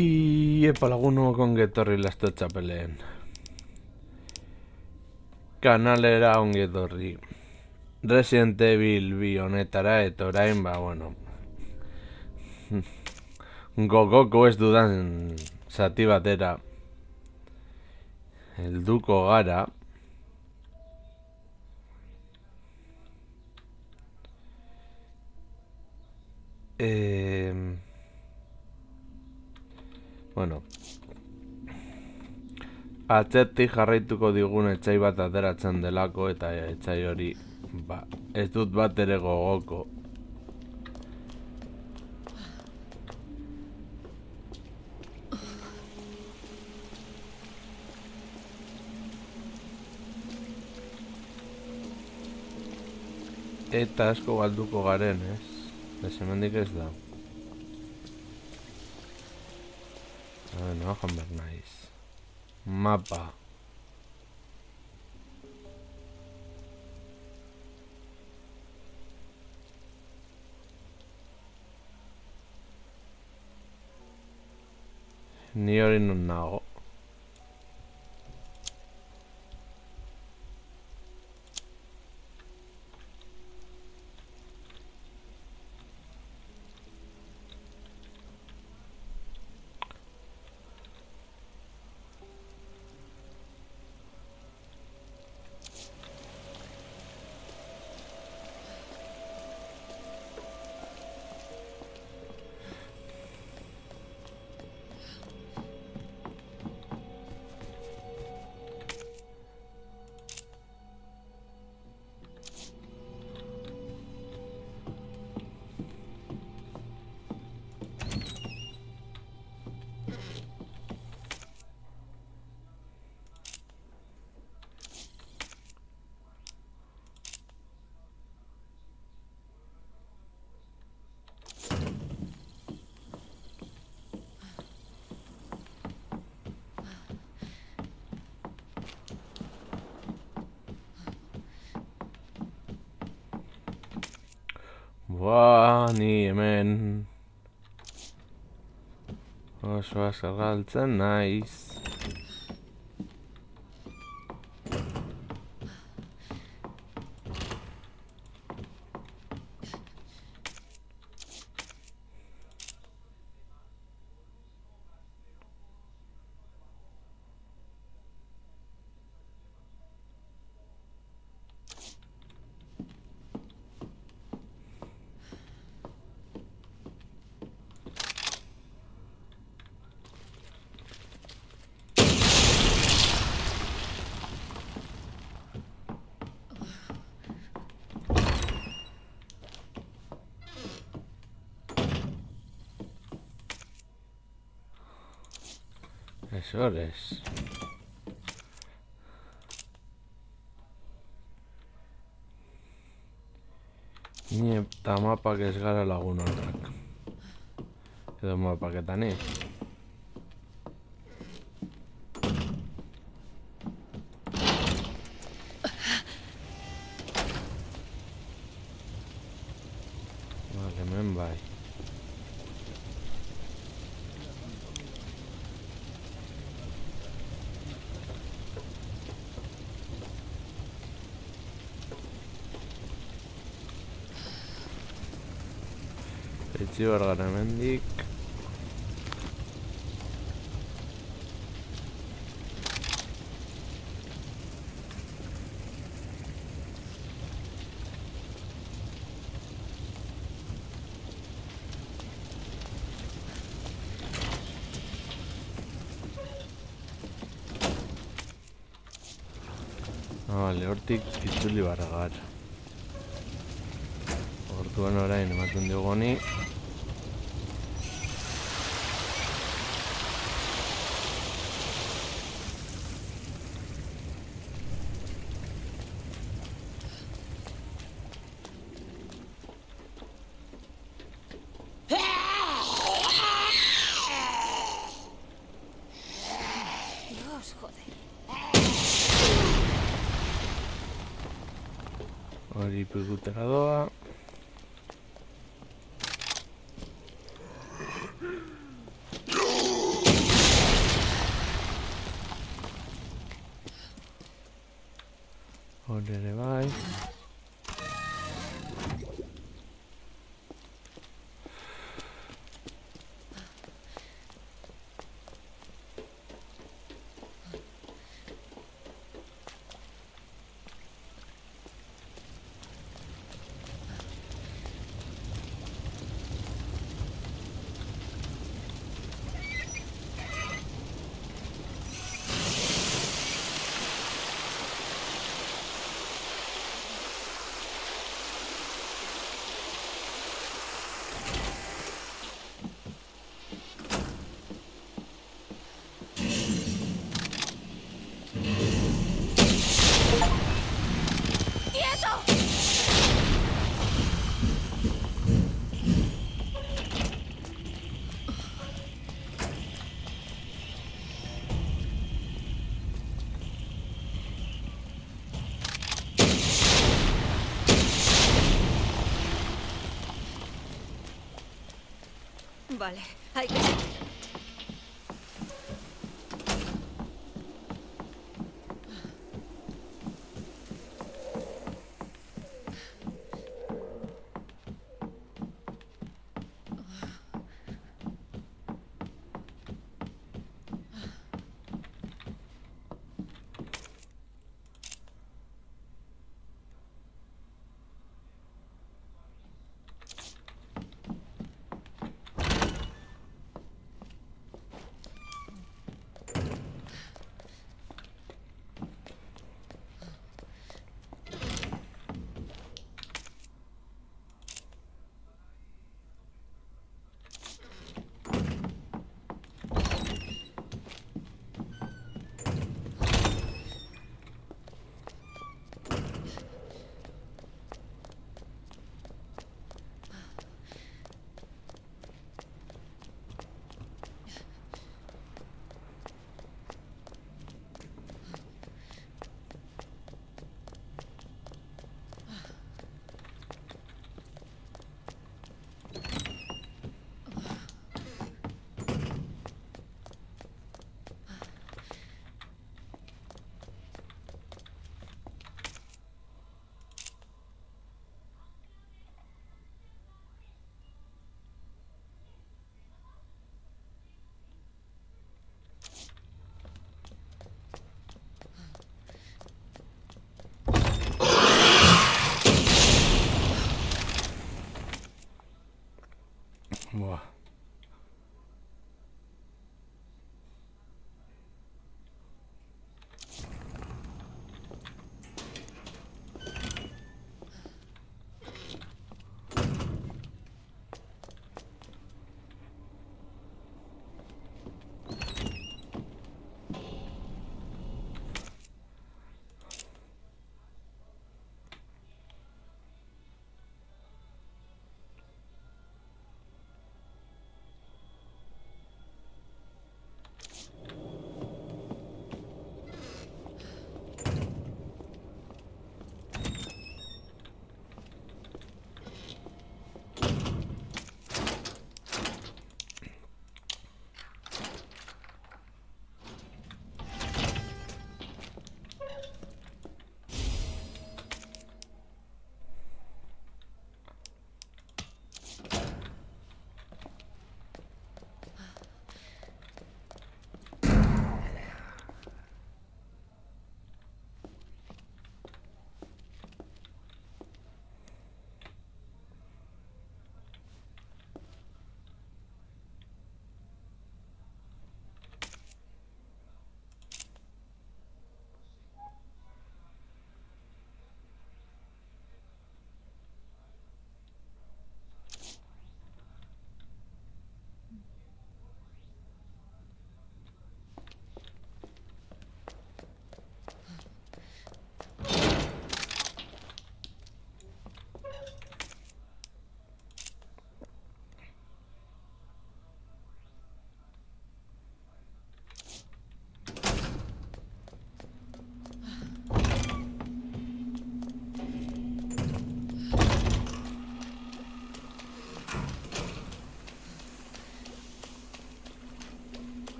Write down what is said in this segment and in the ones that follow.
Epa lagunok ongi etorri Lasto Txapeleen kanalera ongi etorri. Resident Evil 2 honetara eta orain, bueno, gogoko ez dudan zati batera helduko gara. Bueno, atzetik jarraituko digun etxai bat ateratzen delako eta etxai hori ez dut bat ere gogoko. Eta asko galduko garen, ez? Ez hemendik ez da. No, jamber naiz. Mapa. Ni hori non nago. Ni hemen oso azkar galtzen naiz. Eso es. Ni eta mapak ez gara lagun horrak. Edo mapaketan ni. Vale, hemen bai. Etzi hor gara hemendik. Vale, hortik itzuli barra gara. Orduan orain ematen dugu honi. Hori pikutera doa. hor ere bai. Vale, hay que seguir.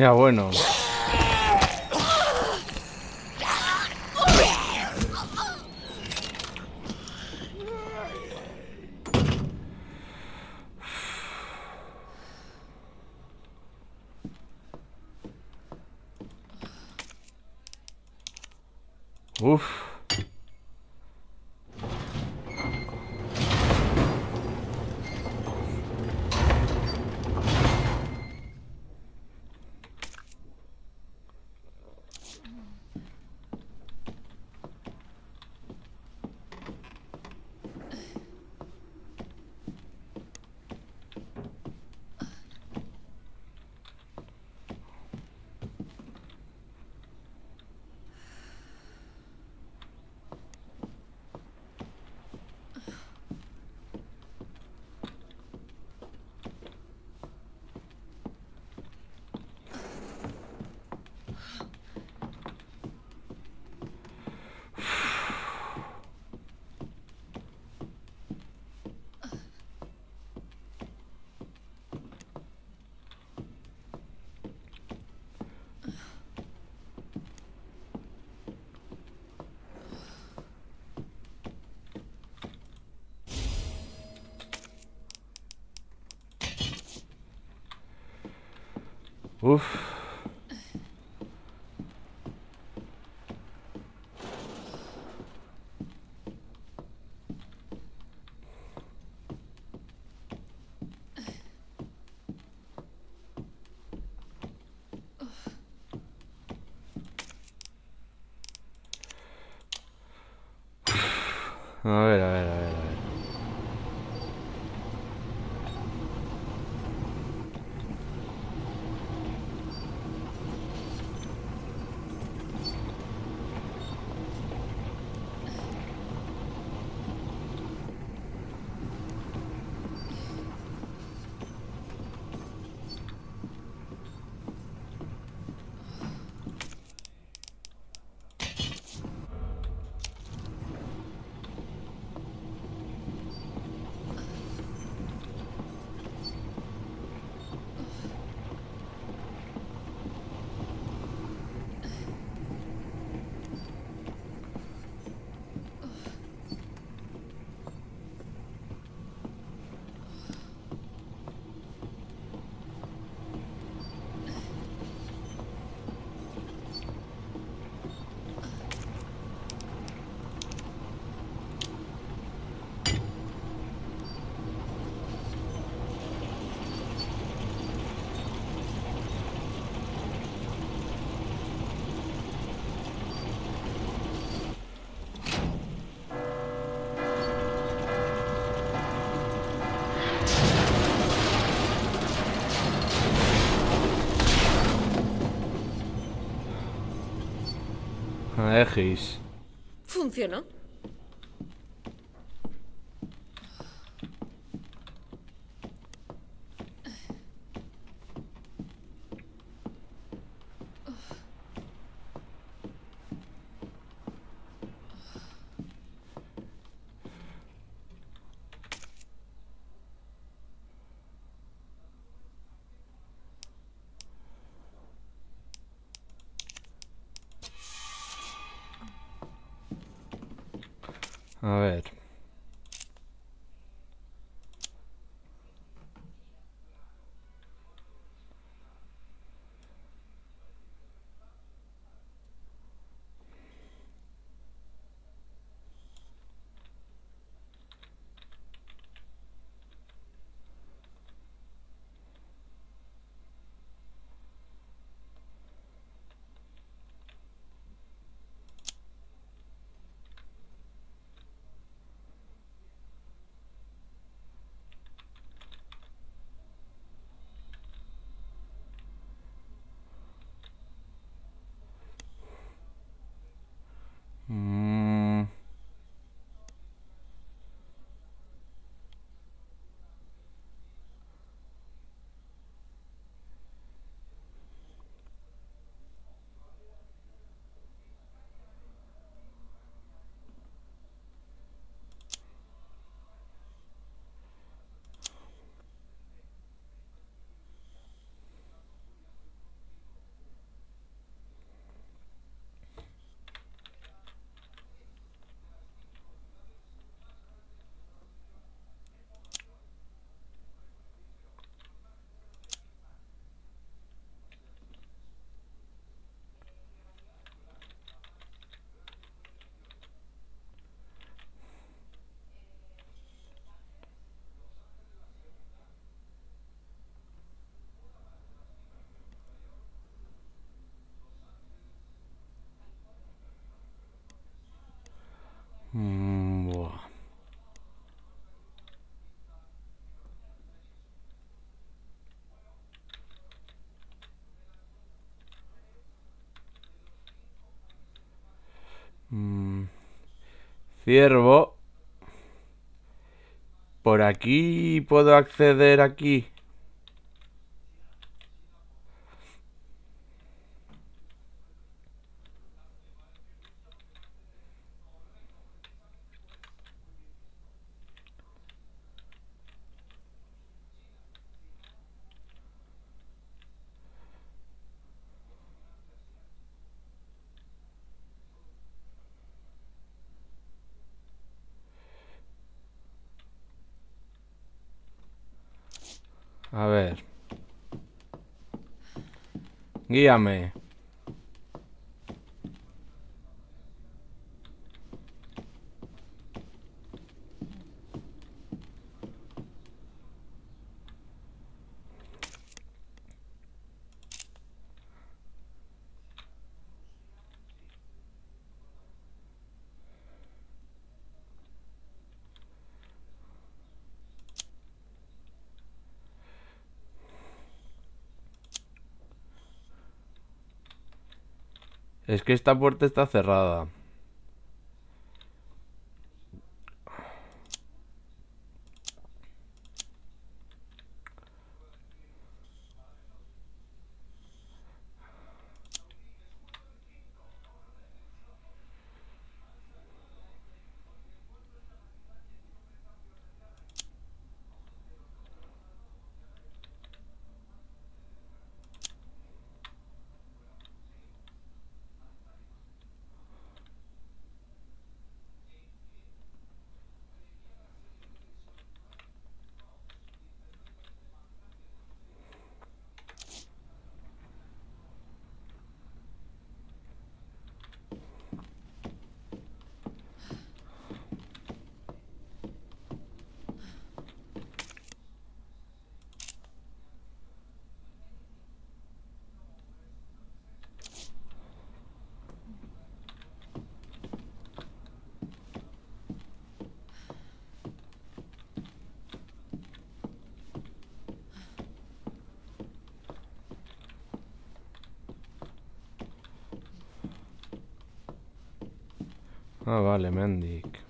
Ya bueno. Uf. Uf. A ver, a ver, a ver, a ver. Egis. Funcionó. A ver. Buah. Ciervo. ¿Por aquí puedo acceder aquí? A ver. Guíame. Es que esta puerta está cerrada. Ah, vale, Mendic.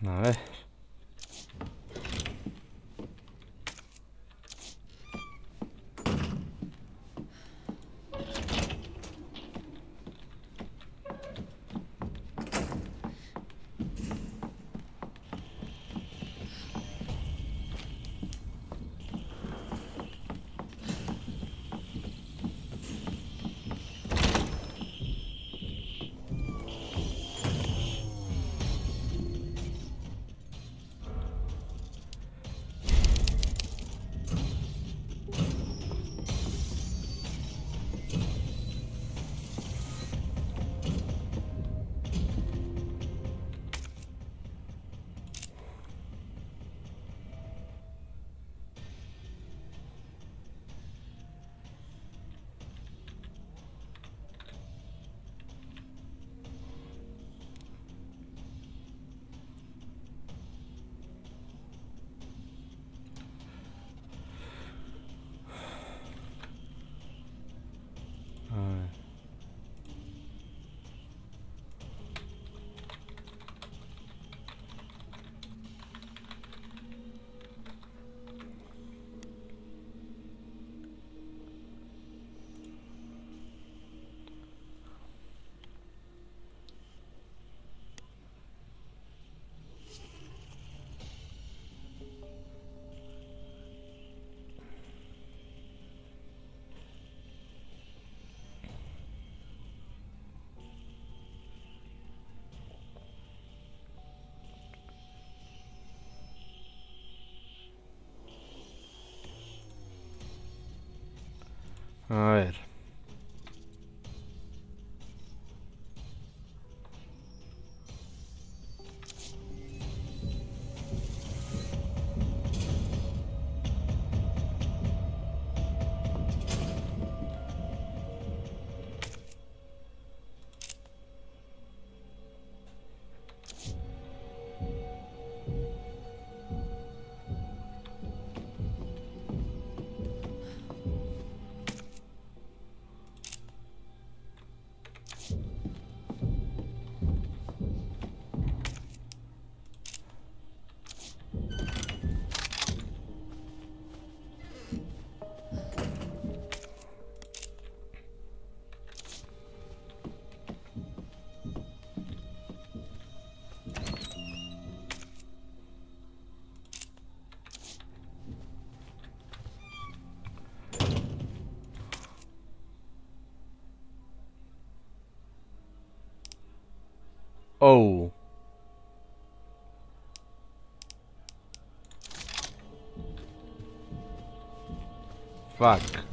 A ver. A ver. Oh. Fuck.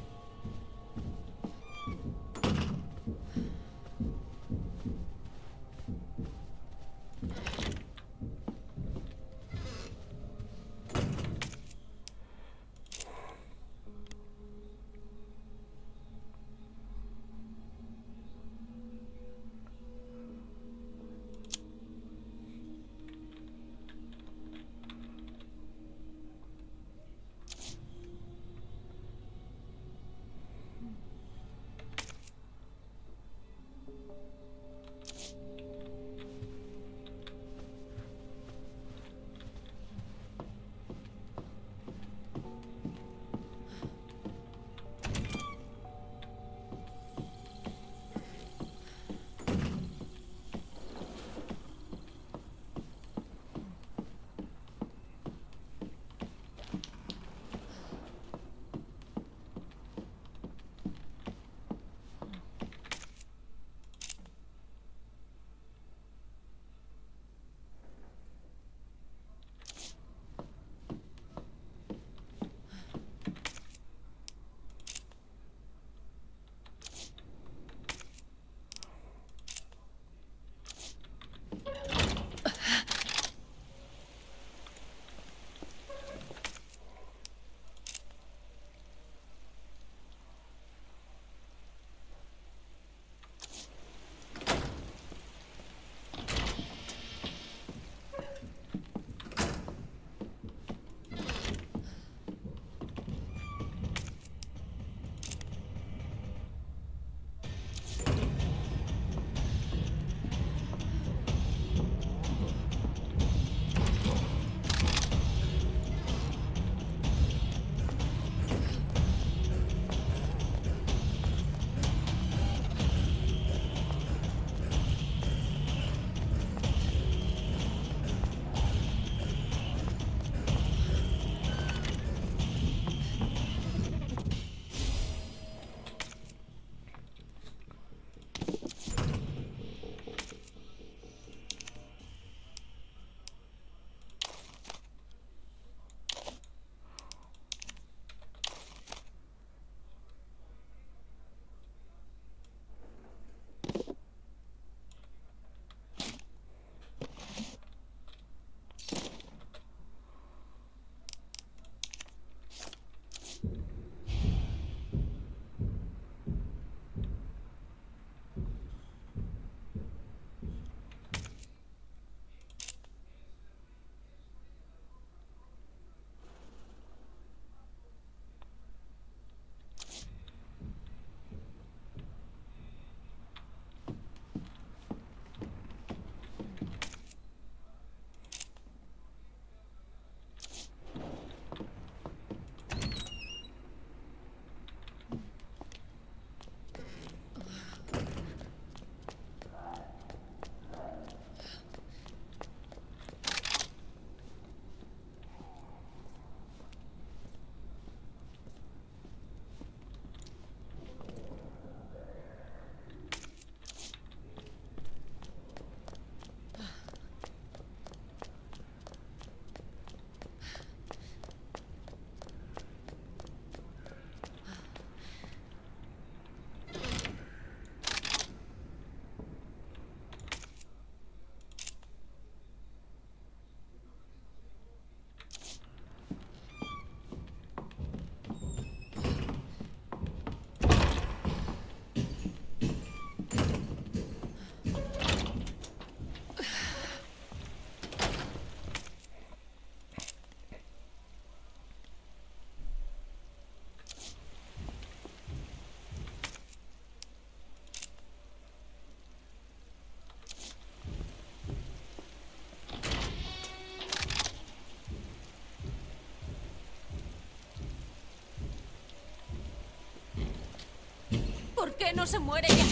qué no se muere ya?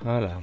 Hala.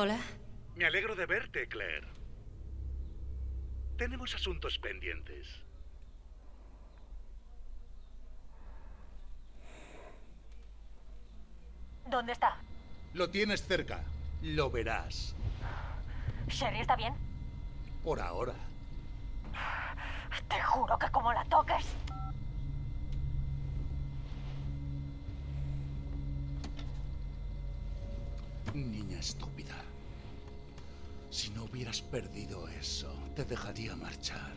Hola. Me alegro de verte, Claire. Tenemos asuntos pendientes. ¿Dónde está? Lo tienes cerca. Lo verás. ¿Sherry está bien? Por ahora. Te juro que como la toques... Niña estúpida. Si no hubieras perdido eso, te dejaría marchar.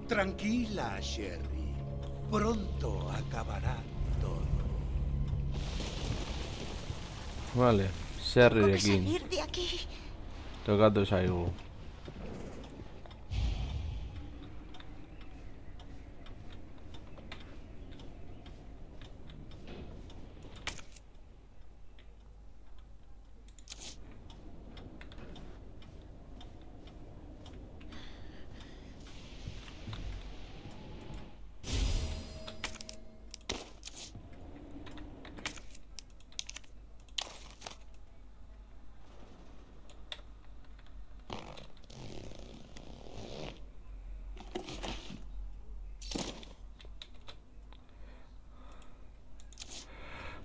Tranquila, Sherry. Pronto acabará todo. Vale, Tengo que Sherriekin. salir de aquí. Tokatu zaigu.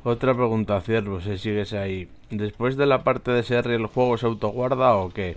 Otra pregunta, Ciervo, si sigues ahí. ¿Después de la parte de Sherry el juego se autoguarda o qué?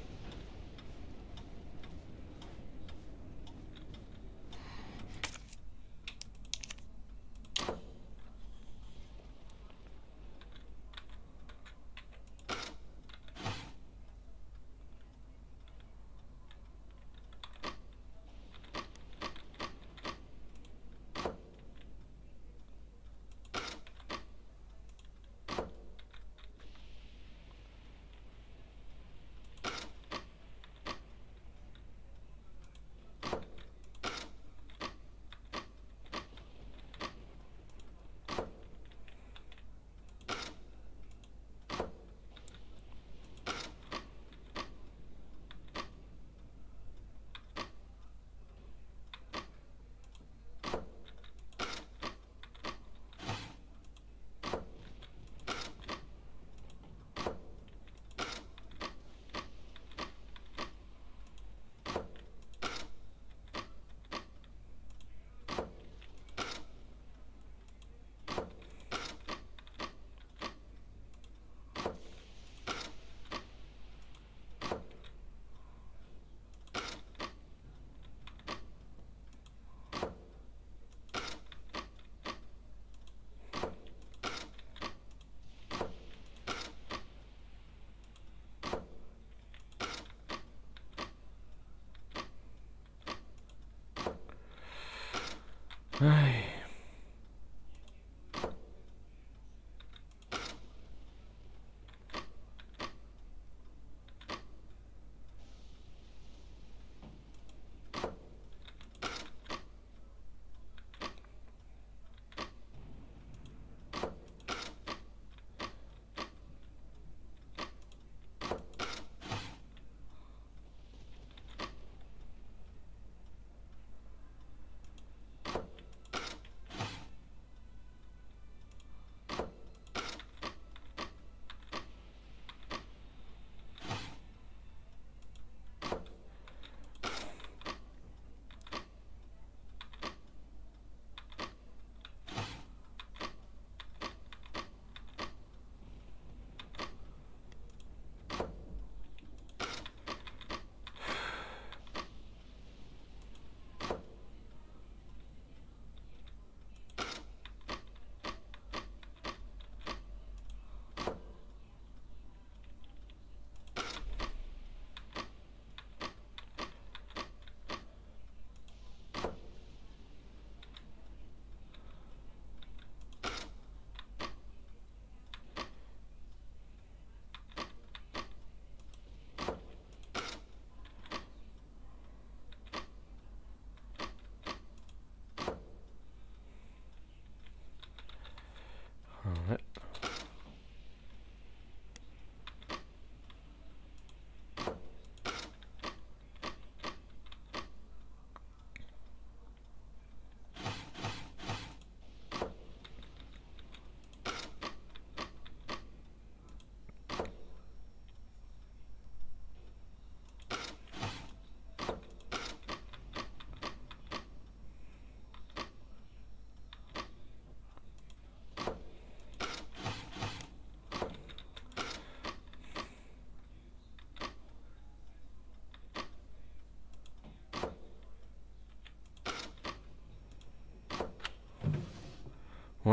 Ay.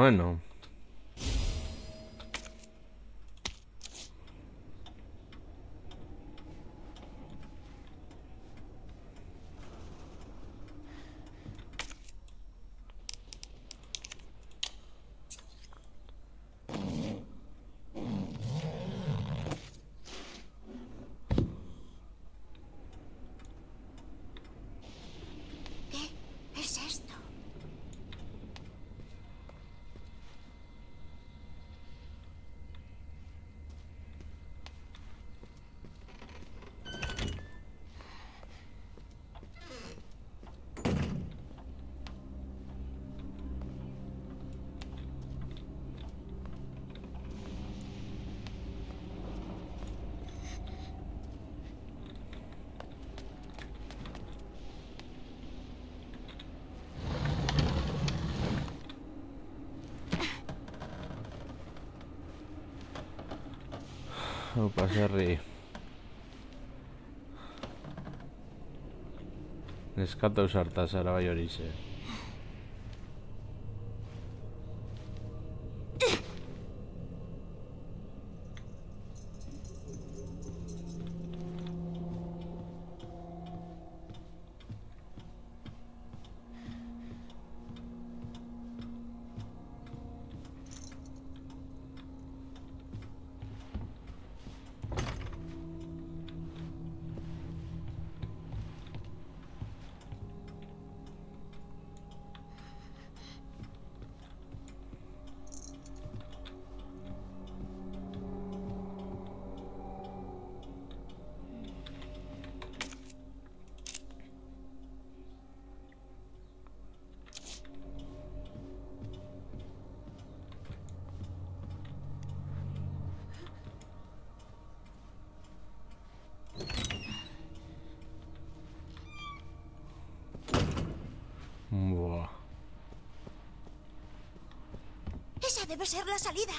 Bueno. ¿Qué es esto? Opa, Serri. Neskatu sarta zara bai horixe. Buah. Esa debe ser la salida.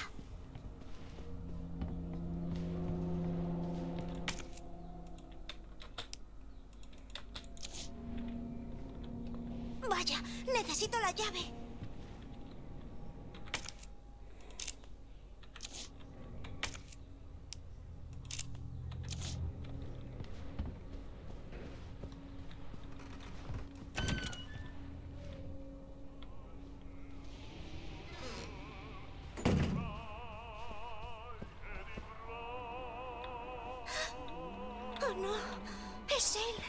Vaya, necesito la llave. Oh, no. Es él.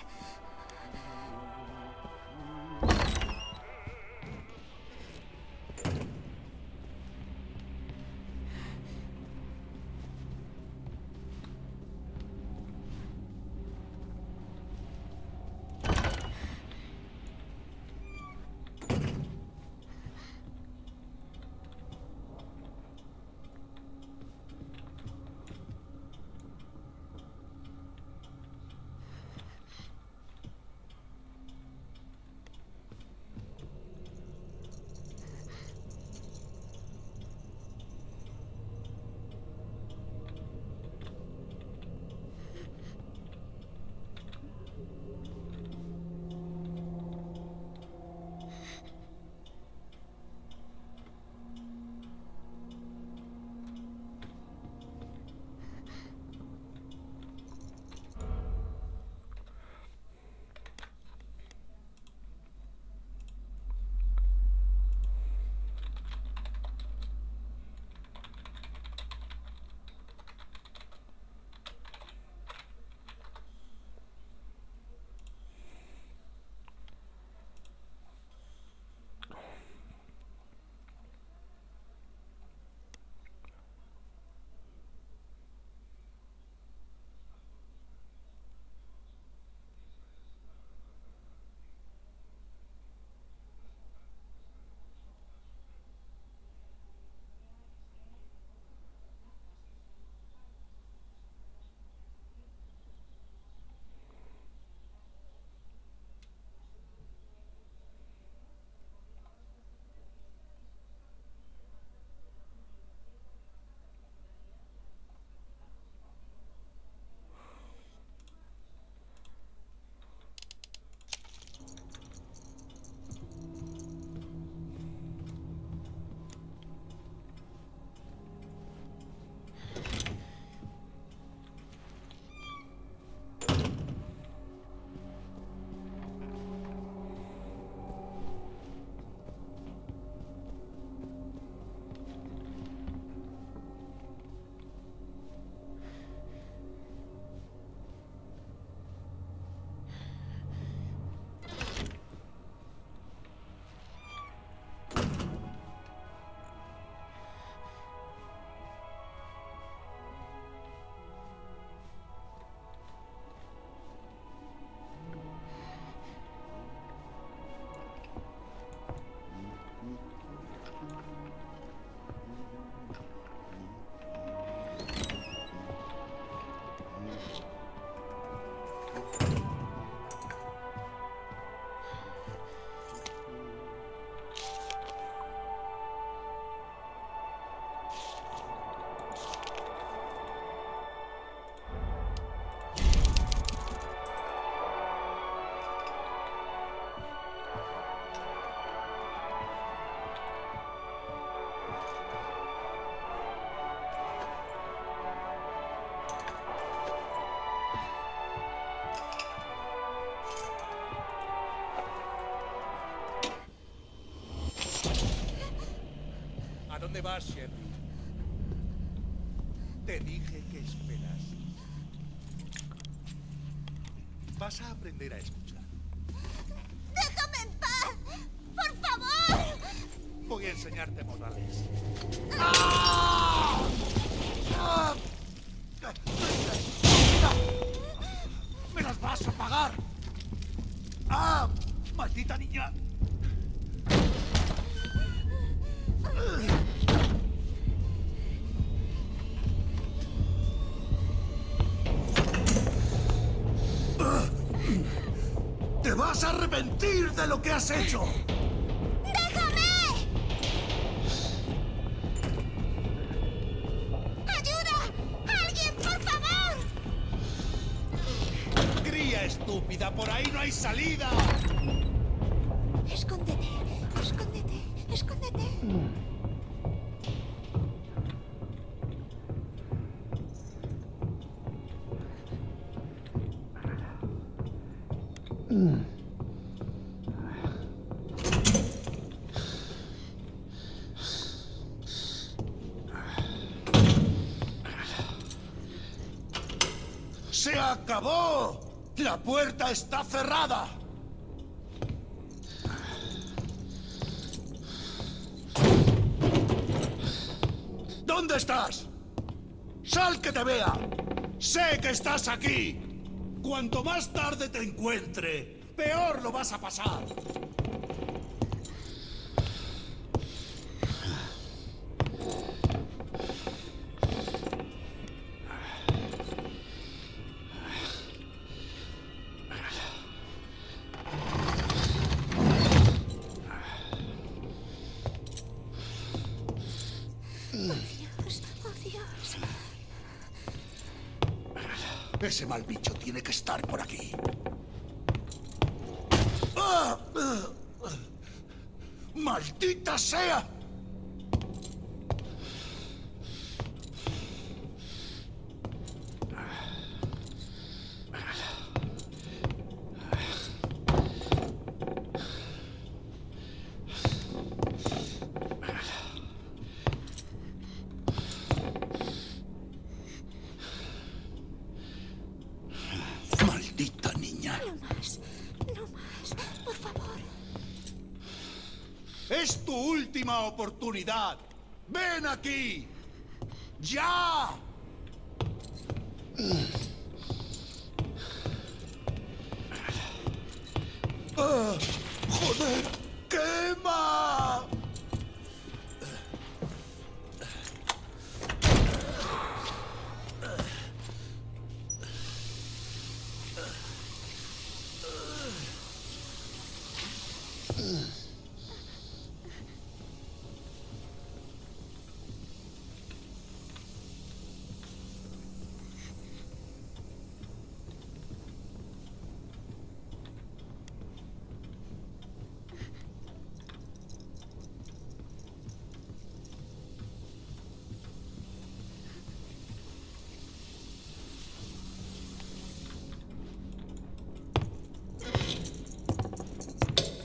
vas, Sherry? Te dije que esperas. Vas a aprender a escuchar. ¡Déjame en paz! ¡Por favor! Voy a enseñarte modales. ¡Me las vas a pagar! ¡Ah! ¡Maldita niña! ¡Te vas a arrepentir de lo que has hecho! ¡Déjame! ¡Ayuda! ¡Alguien, por favor! ¡Cría estúpida! ¡Por ahí no hay salida! Escóndete, escóndete, escóndete. ¡Se acabó! ¡La puerta está cerrada! ¿Dónde estás? ¡Sal que te vea! ¡Sé que estás aquí! Cuanto más tarde te encuentre, peor lo vas a pasar. Dios, oh Dios. Ese mal bicho tiene que estar por aquí. ¡Ah! ¡Maldita sea! Maldita niña. No más, no más, por favor. Es tu última oportunidad. ¡Ven aquí! ¡Ya! ¡Joder! ¡Quema!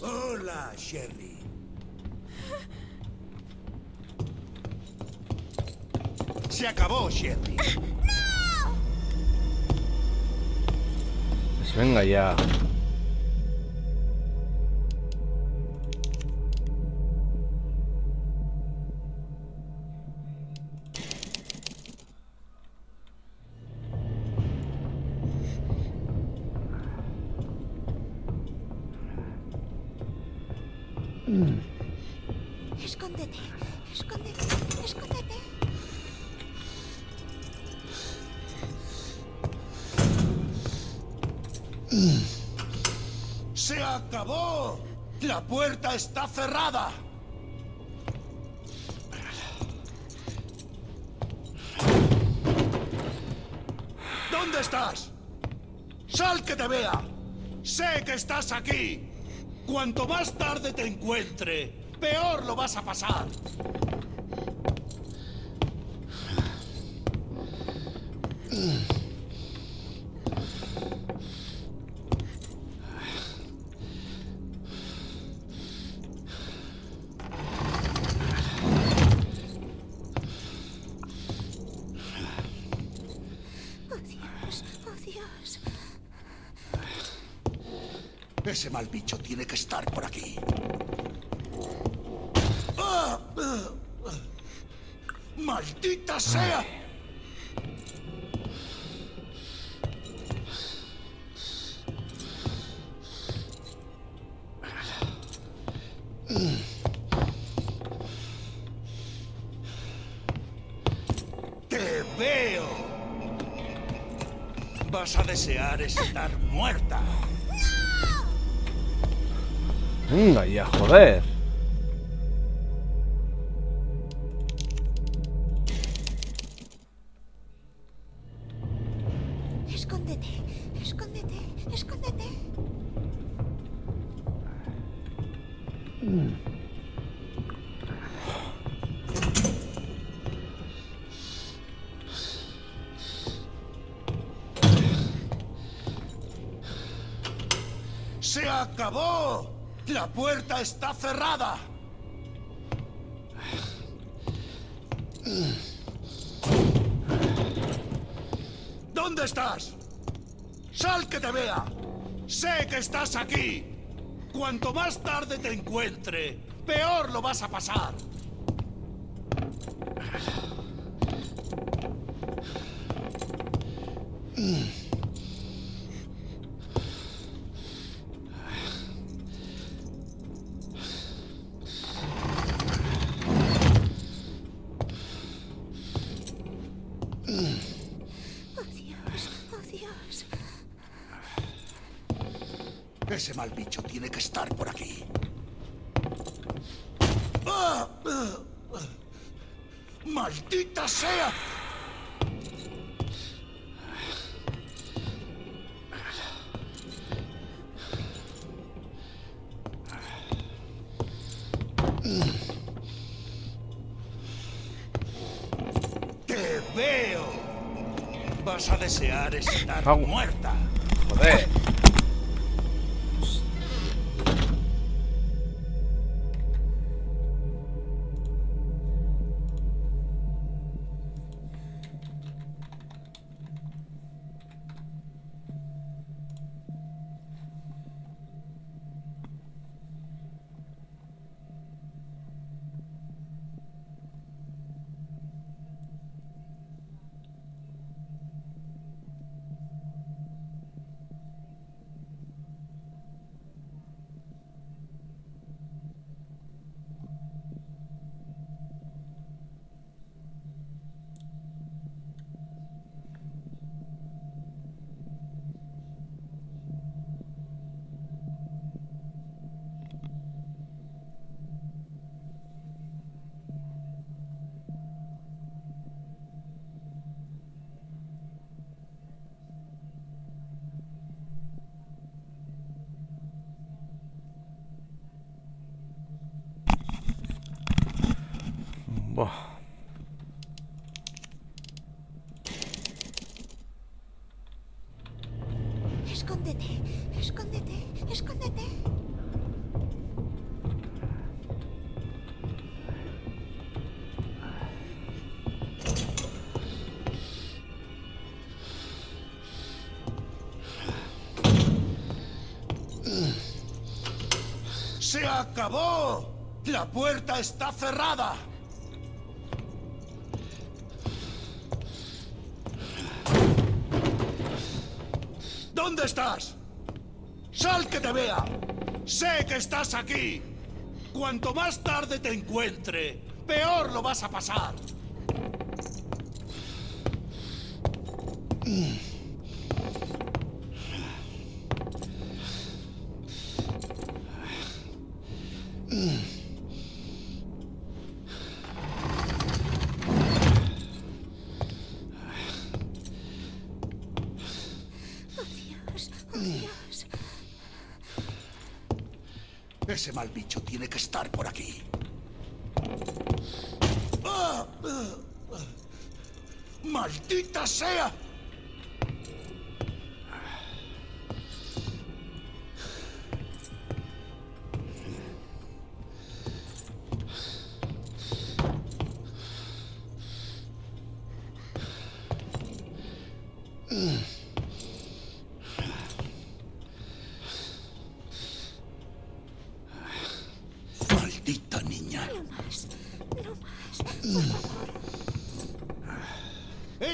Hola, Sherry. Se acabó, Sherry. Pues venga ya. Escóndete, escóndete, escóndete. ¡Se acabó! ¡La puerta está cerrada! ¿Dónde estás? ¡Sal que te vea! ¡Sé que estás aquí! Cuanto más tarde te encuentre, peor lo vas a pasar. Dios. Ese mal bicho tiene que estar por aquí. ¡Maldita sea! ¡Te veo! Vas a desear estar muerta. Venga ya, joder. Escóndete, escóndete, escóndete. ¡Se acabó! ¡La puerta está cerrada! ¿Dónde estás? ¡Sal que te vea! ¡Sé que estás aquí! Cuanto más tarde te encuentre, peor lo vas a pasar. Oh Dios, oh Dios. Ese mal bicho tiene que estar por aquí. ¡Maldita sea! ¡Te veo! Vas a desear estar Au. muerta. Joder. Buah. Escóndete, escóndete, escóndete. ¡Se acabó! ¡La puerta está cerrada! ¿Dónde estás? ¡Sal que te vea! ¡Sé que estás aquí! Cuanto más tarde te encuentre, peor lo vas a pasar. Oh Dios, oh Dios. Ese mal bicho tiene que estar por aquí. ¡Maldita sea!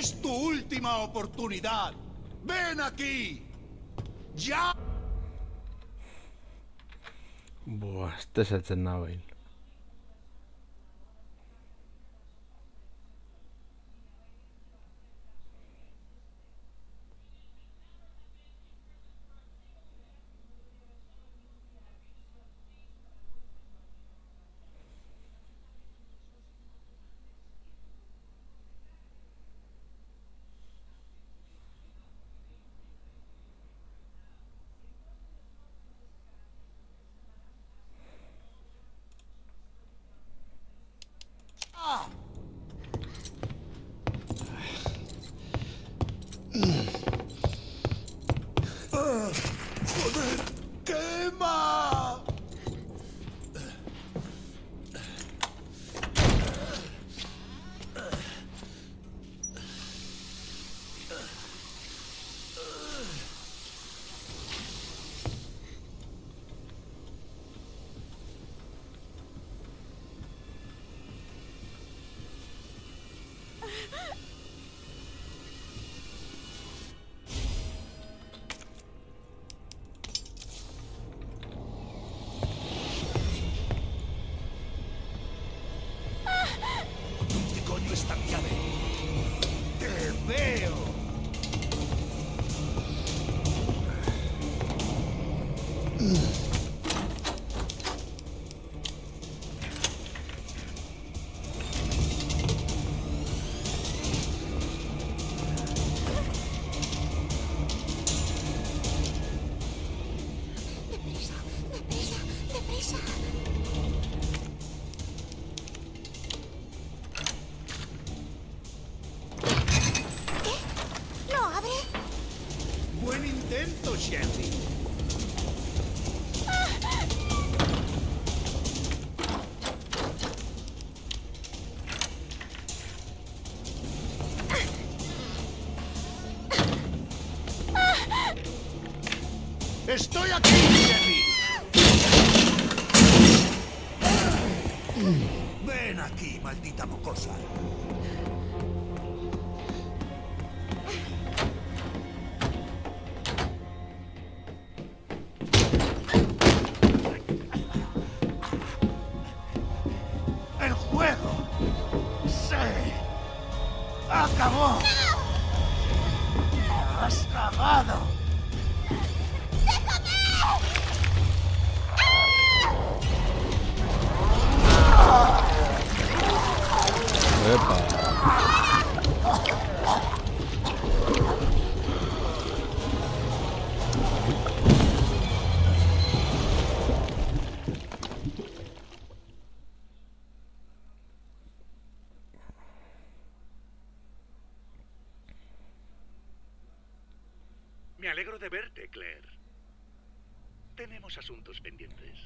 Es tu última oportunidad. ¡Ven aquí! ¡Ya! Buah, estresatzen nabil. ¡Joder! ¡Quema! ¿Dónde coño está mi llave? ¡Te veo! Deprisa, deprisa, deprisa. ¿Qué? ¿No abre? Buen intento, Sherry. ¡Estoy aquí, Sherry! Ven aquí, maldita mocosa. ¡El juego se acabó! ¡Has cagado! Epa. Me alegro de verte, Claire. Tenemos asuntos pendientes.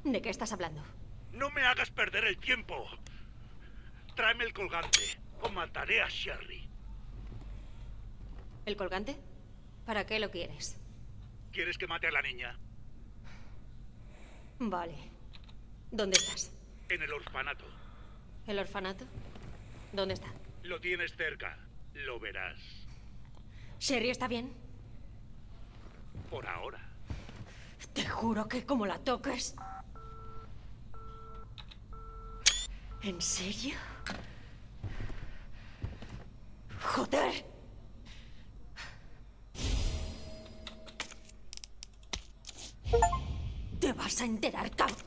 ¿De qué estás hablando? No me hagas perder el tiempo. Tráeme el colgante o mataré a Sherry. ¿El colgante? ¿Para qué lo quieres? ¿Quieres que mate a la niña? Vale. ¿Dónde estás? En el orfanato. ¿El orfanato? ¿Dónde está? Lo tienes cerca. Lo verás. ¿Sherry está bien? Por ahora. Te juro que como la toques... ¿En serio? ¡Joder! Te vas a enterar, cabrón.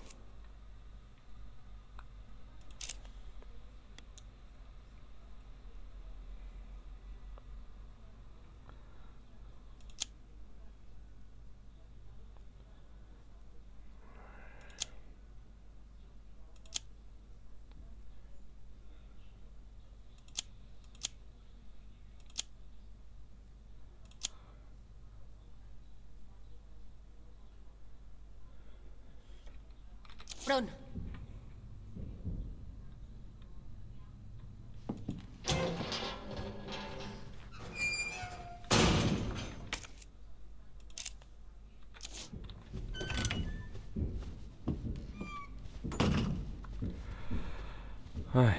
Ron. Ay.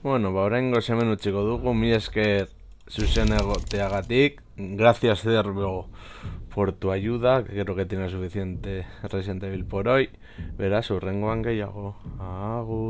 Bueno, ba, oraingo hemen utziko dugu, mila esker zuzen egoteagatik. Gracias, Cervo, por tu ayuda, que creo que tiene suficiente Resident Evil por hoy. Verás, hurrengoan gehiago. Agur.